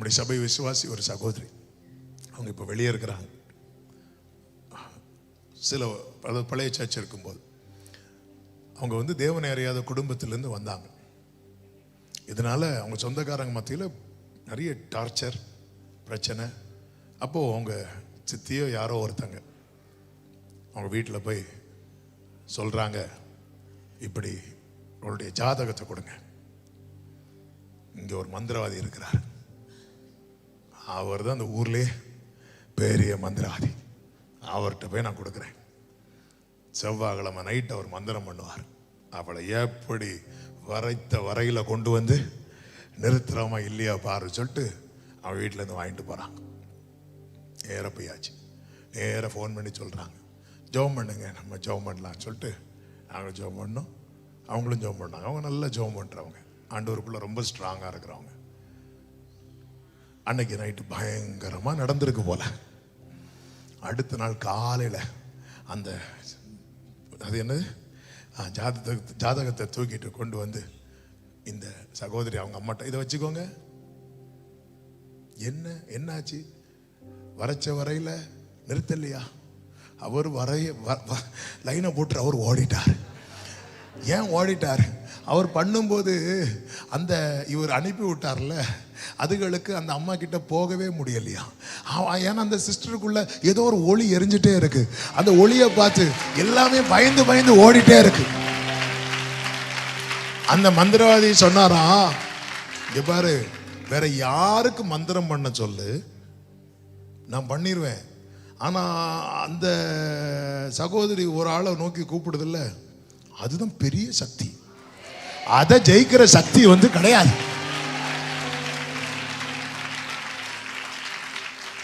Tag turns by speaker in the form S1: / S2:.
S1: நம்முடைய சபை விசுவாசி ஒரு சகோதரி, அவங்க இப்போ வெளியே இருக்கிறாங்க. சில பழைய சர்ச் இருக்கும்போது அவங்க வந்து தேவனை அறியாத குடும்பத்திலேருந்து வந்தாங்க. இதனால அவங்க சொந்தக்காரங்க மத்தியில் நிறைய டார்ச்சர் பிரச்சனை. அப்போது அவங்க சித்தியோ யாரோ ஒருத்தங்க அவங்க வீட்டில் போய் சொல்கிறாங்க, இப்படி அவருடைய ஜாதகத்தை கொடுங்க, இங்கே ஒரு மந்திரவாதி இருக்கிறார், அவர் தான் அந்த ஊர்லேயே பெரிய மந்திரவாதி, அவர்கிட்ட போய் நான் கொடுக்குறேன், செவ்வாய்க்கிழமை நைட் அவர் மந்திரம் பண்ணுவார், அவளை எப்படி வரைத்த வரையில் கொண்டு வந்து நிறுத்துறோமா இல்லையா பாரு சொல்லிட்டு அவன் வீட்டிலேருந்து வாங்கிட்டு போகிறாங்க. நேராக போயாச்சு. நேராக ஃபோன் பண்ணி சொல்கிறாங்க, ஜெபம் பண்ணுங்க, நம்ம ஜெபம் பண்ணலான்னு சொல்லிட்டு நாங்கள் ஜெபம் பண்ணோம், அவங்களும் ஜெபம் பண்ணாங்க. அவங்க நல்லா ஜெபம் பண்ணுறவங்க, ஆண்டவருக்குள்ளே ரொம்ப ஸ்ட்ராங்காக இருக்கிறவங்க. அன்னைக்கு நைட்டு பயங்கரமாக நடந்திருக்கு போல. அடுத்த நாள் காலையில் அந்த அது என்னது ஜாதகத்தை தூக்கிட்டு கொண்டு வந்து இந்த சகோதரி அவங்க அம்மாட்ட, இதை வச்சுக்கோங்க, என்னாச்சு, வரைச்ச வரையில நிறுத்தலையா, அவர் லைனை போட்டு அவர் ஓடிட்டார். ஏன் ஓடிட்டார்? அவர் பண்ணும்போது அந்த இவர் அனுப்பி விட்டார்ல, அதுகளுக்கு அந்த அம்மா கிட்ட போகவே முடியலையா. ஏன்னா அந்த சிஸ்டருக்குள்ள ஏதோ ஒரு ஒளி எரிஞ்சிட்டே இருக்கு. அந்த ஒளியை பார்த்து எல்லாமே பயந்து பயந்து ஓடிட்டே இருக்கு. அந்த மந்திரவாதி சொன்னாரா, இங்க பாரு, வேற யாருக்கு மந்திரம் பண்ண சொல்லு, நான் பண்ணிடுவேன். ஆனா அந்த சகோதரி ஒரு ஆளை நோக்கி கூப்பிடுதில்ல, அதுதான் பெரிய சக்தி. அதை ஜெயிக்கிற சக்தி வந்து கிடையாது.